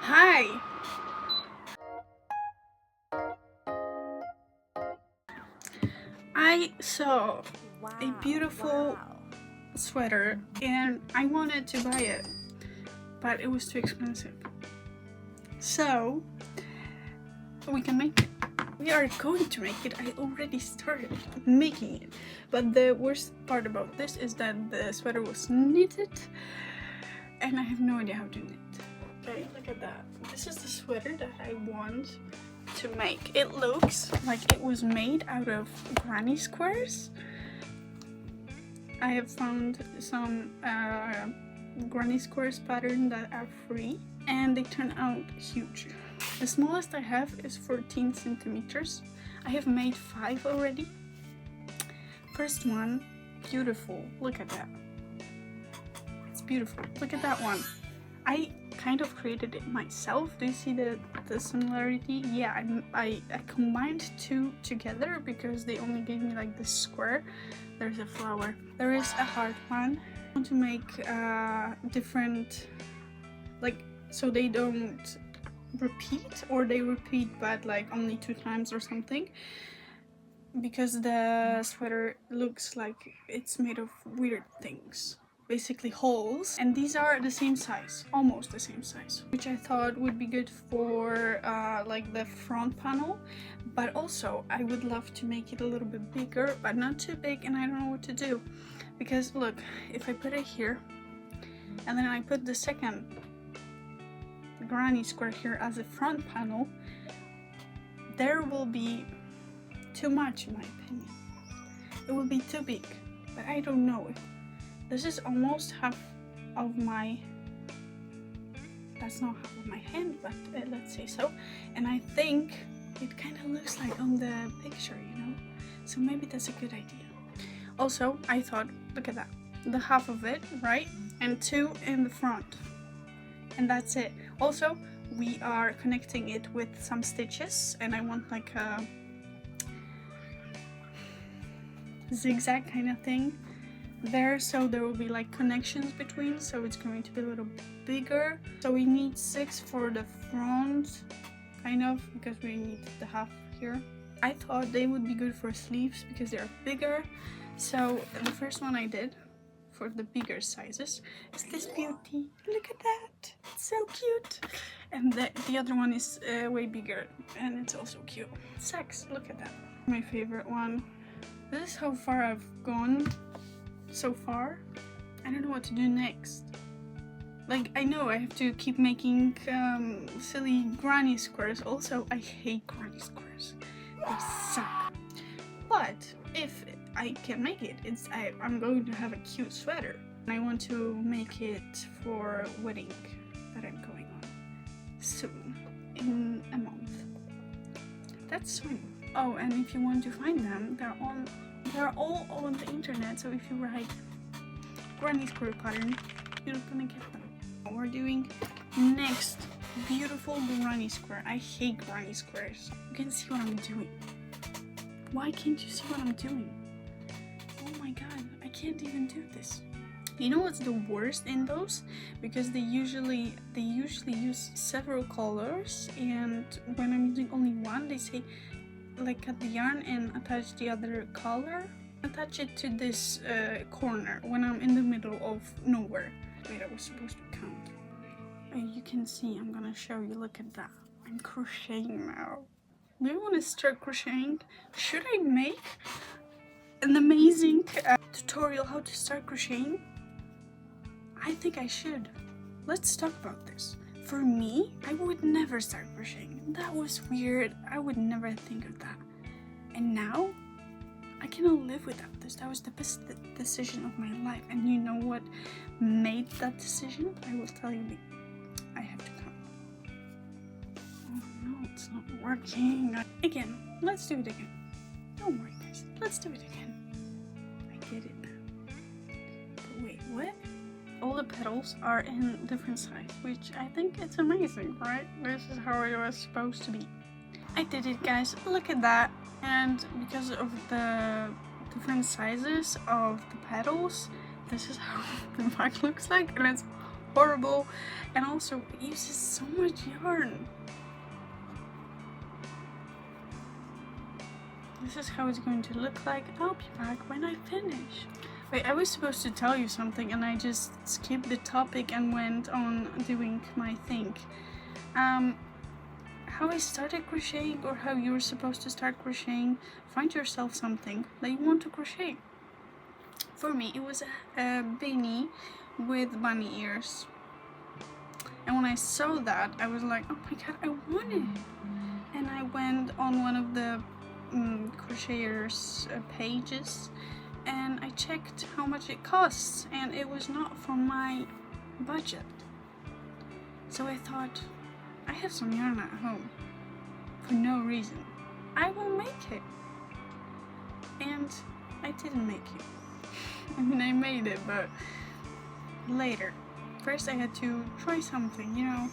Hi! I saw a beautiful sweater and I wanted to buy it, but it was too expensive. So we can make it. We are going to make it. I already started making it, but the worst part about this is that the sweater was knitted and I have no idea how to knit. Okay, look at that. This is the sweater that I want to make. It looks like it was made out of granny squares. I have found some granny squares pattern that are free and they turn out huge. The smallest I have is 14 centimeters. I have made 5 already. First one, beautiful. Look at that. It's beautiful. Look at that one. I kind of created it myself. Do you see the similarity? Yeah, I combined 2 together because they only gave me like this square. There's a flower. There is a heart one. I want to make different, like, so they don't repeat, or they repeat but like only 2 times or something, because the sweater looks like it's made of weird things, basically holes, and these are the same size, almost the same size, which I thought would be good for like the front panel. But also I would love to make it a little bit bigger, but not too big, and I don't know what to do, because look, if I put it here and then I put the second granny square here as a front panel, there will be too much in my opinion. It will be too big, but I don't know. This is almost half of my, that's not half of my hand, but let's say so. And I think it kind of looks like on the picture, you know, so maybe that's a good idea. Also, I thought, look at that, the half of it, right, and 2 in the front, and that's it. Also, we are connecting it with some stitches, and I want like a zigzag kind of thing there, so there will be like connections between, so it's going to be a little bigger. So we need 6 for the front, kind of, because we need the half here. I thought they would be good for sleeves because they're bigger. So the first one I did for the bigger sizes is this beauty. Look at that, it's so cute. And the other one is way bigger and it's also cute. Sex, look at that. My favorite one. This is how far I've gone so far. I don't know what to do next. Like, I know I have to keep making silly granny squares. Also, I hate granny squares. They suck. But if I can make it, I'm going to have a cute sweater. And I want to make it for a wedding that I'm going on soon, in a month. That's soon. Oh, and if you want to find them, they're all on the internet. So if you write granny square pattern, you're gonna get them. We're doing next beautiful granny square. I hate granny squares. You can see what I'm doing. Why can't you see what I'm doing? Oh my god, I can't even do this. You know what's the worst in those? Because they usually use several colors, and when I'm using only one, they say like cut the yarn and attach the other color. Attach it to this corner when I'm in the middle of nowhere. Wait, I was supposed to count. You can see, I'm gonna show you, look at that. I'm crocheting now. Do you want to start crocheting? Should I make an amazing tutorial how to start crocheting? I think I should. Let's talk about this. For me, I would never start crocheting. That was weird. I would never think of that. And now, I cannot live without this. That was the best decision of my life. And you know what made that decision? I will tell you. I have to come. Oh no, it's not working. Again, let's do it again. Don't worry guys, let's do it again. I get it now. But wait, what? All the petals are in different size, which I think it's amazing, right? This is how it was supposed to be. I did it guys, look at that. And because of the different sizes of the petals, this is how the back looks like, and it's horrible, and also it uses so much yarn. This is how it's going to look like. I'll be back when I finish. Wait, I was supposed to tell you something and I just skipped the topic and went on doing my thing. How I started crocheting, or how you're supposed to start crocheting. Find yourself something that you want to crochet. For me, it was a beanie with bunny ears. And when I saw that, I was like, oh my god, I want it. And I went on one of the crocheters pages and I checked how much it costs, and it was not from my budget. So I thought, I have some yarn at home for no reason, I will make it. And I didn't make it. I mean, I made it, but later. First I had to try something, you know,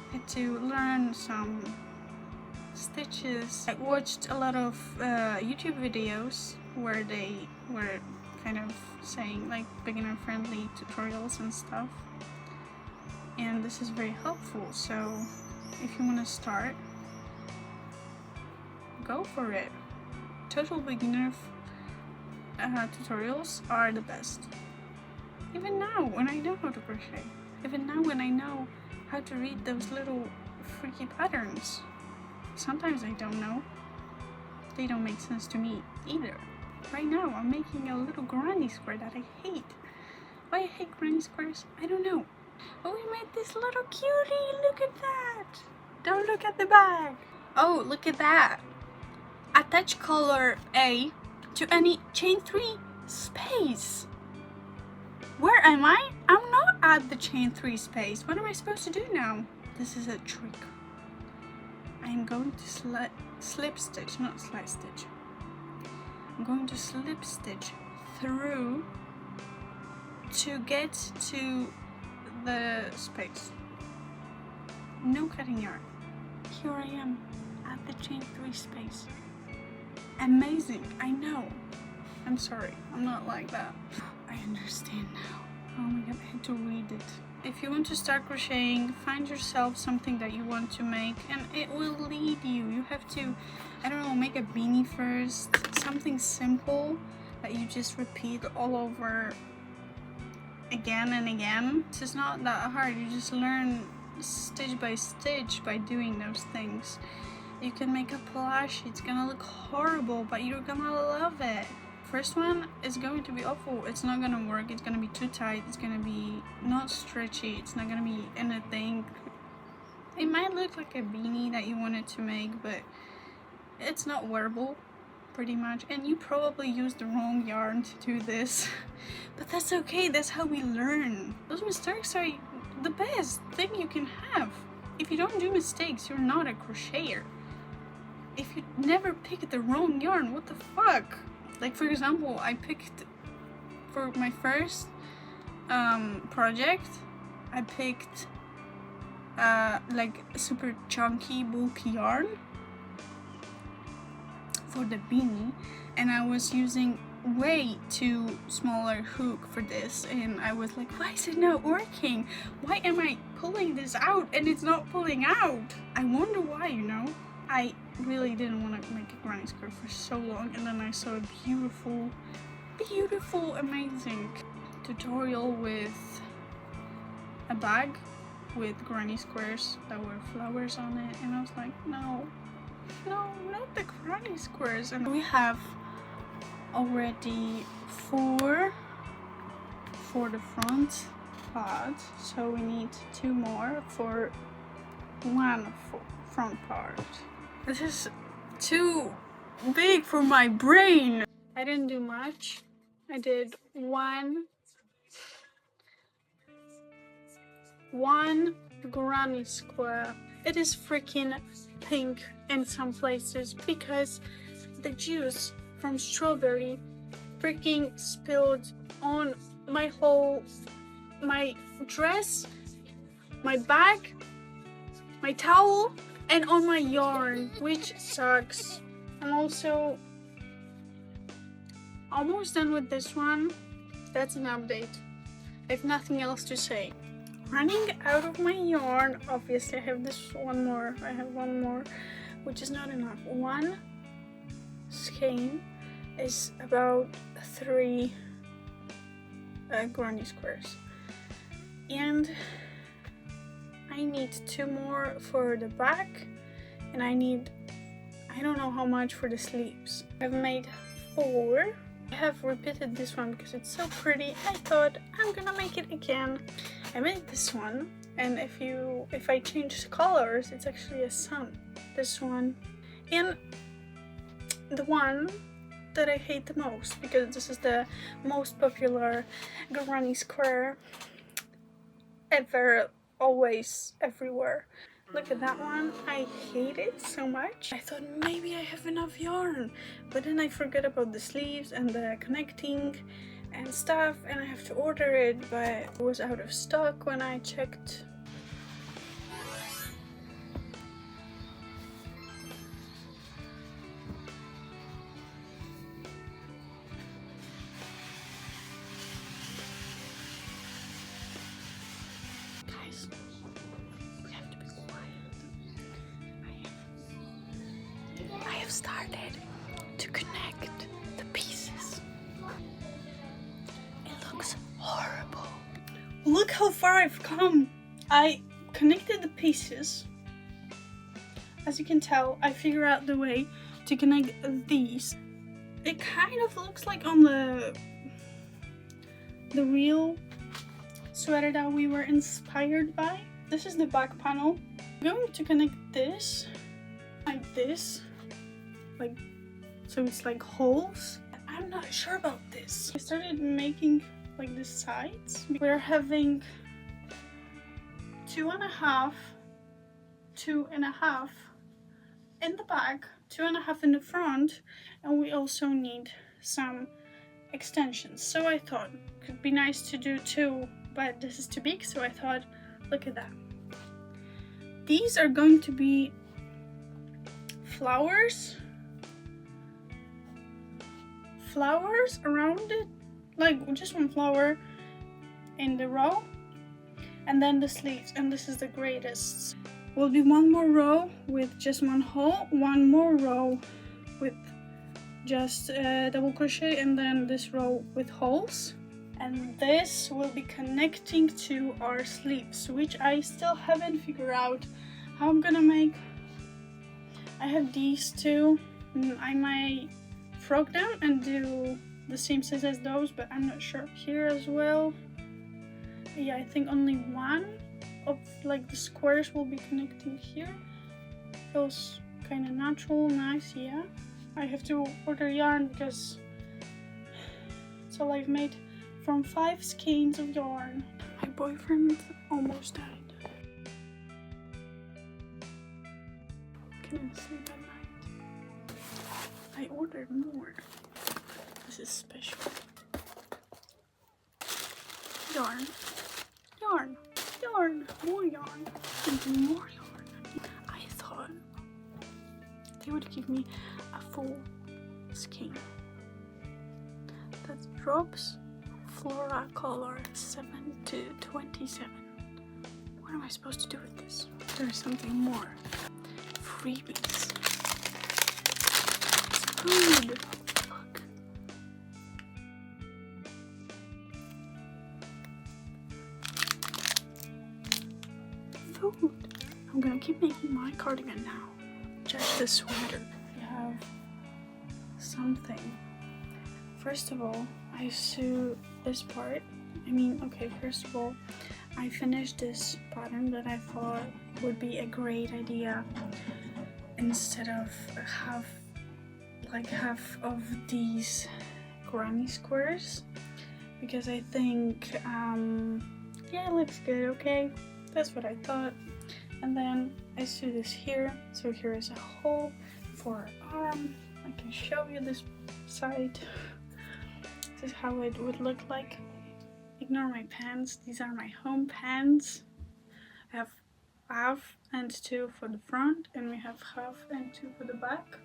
I had to learn some stitches. I watched a lot of YouTube videos where they were kind of saying like beginner friendly tutorials and stuff, and this is very helpful. So if you want to start, go for it. Total beginner tutorials are the best. Even now when I know how to crochet, even now when I know how to read those little freaky patterns. Sometimes I don't know. They don't make sense to me either. Right now I'm making a little granny square that I hate. Why I hate granny squares, I don't know. Oh, we made this little cutie, look at that. Don't look at the bag. Oh, look at that. Attach color A to any chain 3 space. Where am I? I'm not at the chain 3 space. What am I supposed to do now? This is a trick. I'm going to slip stitch, not slide stitch. I'm going to slip stitch through to get to the space. No cutting yarn. Here I am at the chain 3 space. Amazing, I know. I'm sorry, I'm not like that. I understand now. Oh my god, I had to read it. If you want to start crocheting, find yourself something that you want to make and it will lead you. You have to, I don't know, make a beanie first. Something simple that you just repeat all over again and again. This is not that hard. You just learn stitch by stitch by doing those things. You can make a plush. It's gonna look horrible, but you're gonna love it. First one is going to be awful. It's not gonna work. It's gonna be too tight. It's gonna be not stretchy. It's not gonna be anything. It might look like a beanie that you wanted to make, but it's not wearable pretty much, and you probably used the wrong yarn to do this. But that's okay. That's how we learn. Those mistakes are the best thing you can have. If you don't do mistakes, you're not a crocheter. If you never pick the wrong yarn, what the fuck? Like, for example, I picked, for my first project, I picked like super chunky, bulky yarn for the beanie, and I was using way too smaller hook for this, and I was like, why is it not working? Why am I pulling this out and it's not pulling out? I wonder why, you know? I really didn't want to make a granny square for so long, and then I saw a beautiful, amazing tutorial with a bag with granny squares that were flowers on it, and I was like, no, not the granny squares. And we have already 4 for the front part, so we need 2 more for 1 front part. This is too big for my brain. I didn't do much. I did one granny square. It is freaking pink in some places because the juice from strawberry freaking spilled on my dress, my bag, my towel, and on my yarn, which sucks. I'm also almost done with this one. That's an update. I have nothing else to say. running out of my yarn. Obviously I have this one more. I have one more, which is not enough. One skein is about 3 granny squares, and I need 2 more for the back, and I need, I don't know how much for the sleeves. I've made 4. I have repeated this one because it's so pretty. I thought I'm gonna make it again. I made this one, and if I change colors, it's actually a sun. This one, and the one that I hate the most, because this is the most popular granny square ever, always, everywhere. Look at that one. I hate it so much. I thought maybe I have enough yarn, but then I forgot about the sleeves and the connecting and stuff, and I have to order it, but it was out of stock when I checked. Guys, we have to be quiet. I have started to connect the pieces. It looks horrible. Look how far I've come. I connected the pieces. As you can tell, I figured out the way to connect these. It kind of looks like on the real sweater that we were inspired by. This is the back panel. I'm going to connect this like this, like, so it's like holes. I'm not sure about this. I started making like the sides. We're having 2.5, 2.5 in the back, 2.5 in the front, and we also need some extensions. So I thought it could be nice to do 2, but this is too big, so I thought, look at that. These are going to be flowers around it, like just one flower in the row, and then the sleeves, and this is the greatest. Will be one more row with just one hole, one more row with just double crochet, and then this row with holes, and this will be connecting to our sleeves, which I still haven't figured out how I'm gonna make. I have these 2. I might frock them and do the same size as those, but I'm not sure. Here as well, yeah, I think only one of like the squares will be connecting here. Feels kind of natural, nice. Yeah, I have to order yarn because it's all I've made from 5 skeins of yarn. My boyfriend almost died. Couldn't sleep at night. I ordered more. This is special. Yarn, yarn, yarn, more yarn, and more yarn. I thought they would give me a full skein. That's drops Flora color 7 to 27. What am I supposed to do with this? There's something more. Freebies. It's food. Look. Food. I'm gonna keep making my cardigan now. Just the sweater. We have something. First of all, I sew this part. First of all, I finished this pattern that I thought would be a great idea instead of half of these granny squares, because I think yeah, it looks good. Okay, that's what I thought. And then I sew this here, so here is a hole for our arm. I can show you this side. This is how it would look like. Ignore my pants, these are my home pants. I have half and 2 for the front, and we have half and 2 for the back.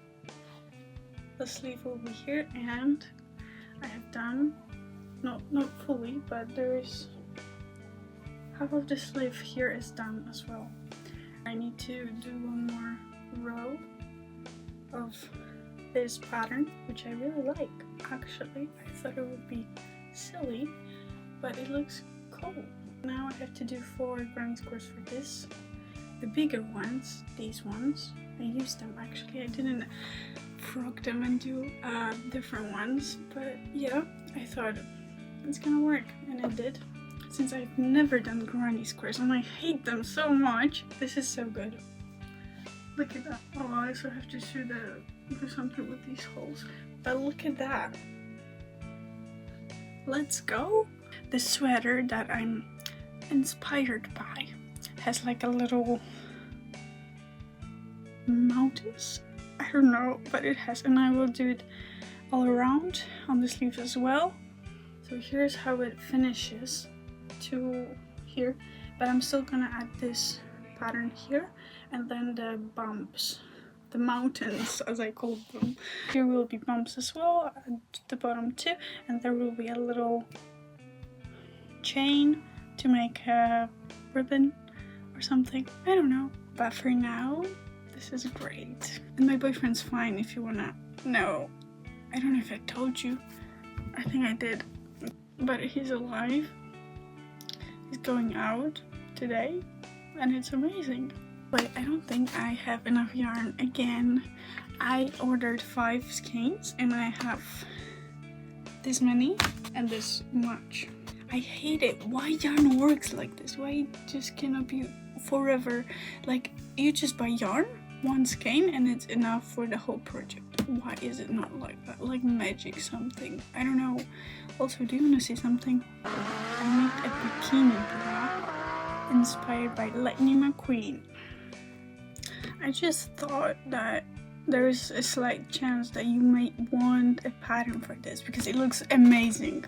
The sleeve will be here, and I have done, not fully, but there is half of the sleeve here is done as well. I need to do one more row of this pattern, which I really like. Actually, I thought it would be silly, but it looks cool. Now I have to do 4 granny squares for this. The bigger ones, these ones, I used them actually. I didn't frog them and do different ones, but yeah, I thought it's gonna work, and it did. Since I've never done granny squares and I hate them so much, this is so good. Look at that. Oh, I also have to do something with these holes. But look at that. Let's go. The sweater that I'm inspired by has like a little mountains. I don't know, but it has, and I will do it all around on the sleeves as well. So here's how it finishes to here, but I'm still gonna add this pattern here, and then the bumps, the mountains as I call them. Here will be bumps as well at the bottom too, and there will be a little chain to make a ribbon or something. I don't know, but for now this is great. And my boyfriend's fine, if you wanna know. I don't know if I told you. I think I did, but he's alive. He's going out today, and it's amazing. But I don't think I have enough yarn again. I ordered 5 skeins and I have this many and this much. I hate it. Why yarn works like this? Why it just cannot be forever? Like, you just buy yarn, 1 skein, and it's enough for the whole project. Why is it not like that? Like magic something. I don't know. Also, do you want to see something? I made a bikini bra inspired by Lightning McQueen. I just thought that there is a slight chance that you might want a pattern for this because it looks amazing.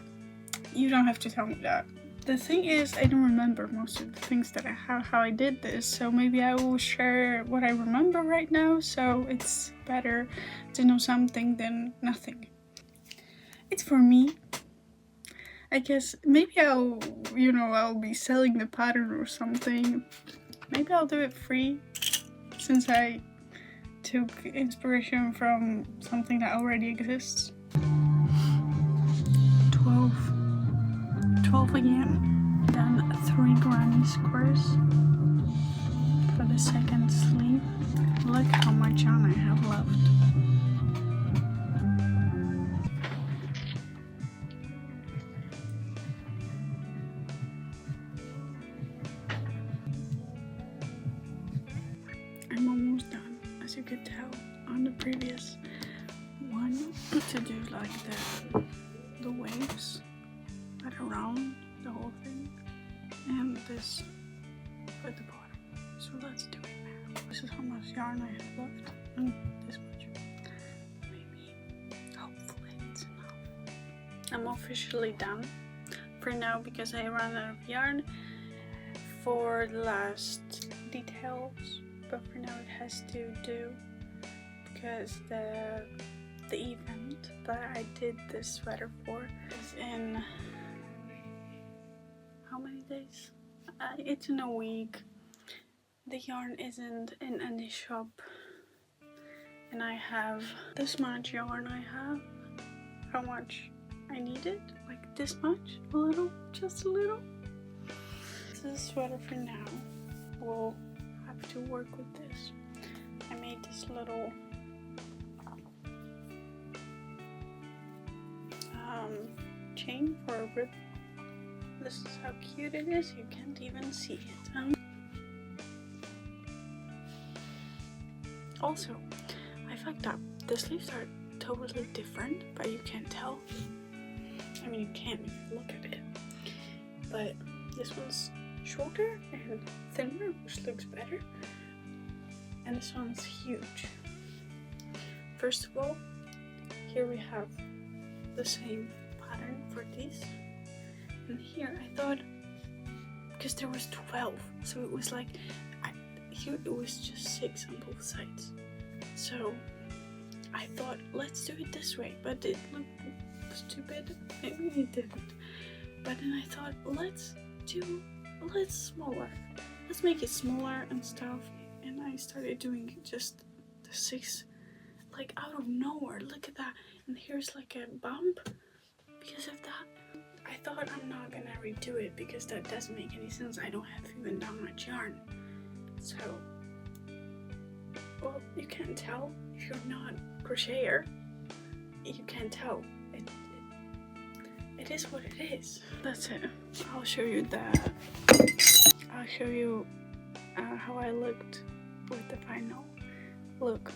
You don't have to tell me that. The thing is, I don't remember most of the things that I have, how I did this, so maybe I will share what I remember right now, so it's better to know something than nothing. It's for me. I guess maybe I'll be selling the pattern or something. Maybe I'll do it free, since I took inspiration from something that already exists. 12 again. Done 3 granny squares for the second sleeve. Look how much yarn I have left. I'm almost done, as you could tell on the previous one, to do like the waves right around the whole thing, and this at the bottom. So let's do it now. This is how much yarn I have left, and this much. Maybe, hopefully it's enough. I'm officially done for now because I ran out of yarn for the last details. But for now it has to do because the event that I did this sweater for is in how many days? It's in a week. The yarn isn't in any shop, and I have this much yarn. I have how much I needed, like this much, a little, just a little. This is a sweater for now. We'll have to work with this. I made this little chain for a ribbon. This is how cute it is. You can't even see it. Also, I fucked up. The sleeves are totally different, but you can't tell. I mean, you can if you look at it. But this one's shorter and thinner, which looks better, and this one's huge. First of all, here we have the same pattern for these, and here I thought, because there was 12, so it was like here it was just 6 on both sides, so I thought let's do it this way, but it looked stupid. Maybe it didn't, but then I thought let's do Let's smaller. Let's make it smaller and stuff. And I started doing just the 6, like out of nowhere. Look at that. And here's like a bump because of that. I thought I'm not gonna redo it because that doesn't make any sense. I don't have even that much yarn. So, well, you can't tell if you're not a crocheter. You can't tell. It is what it is. That's it. I'll show you that. I'll show you how I looked with the final look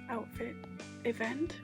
outfit event.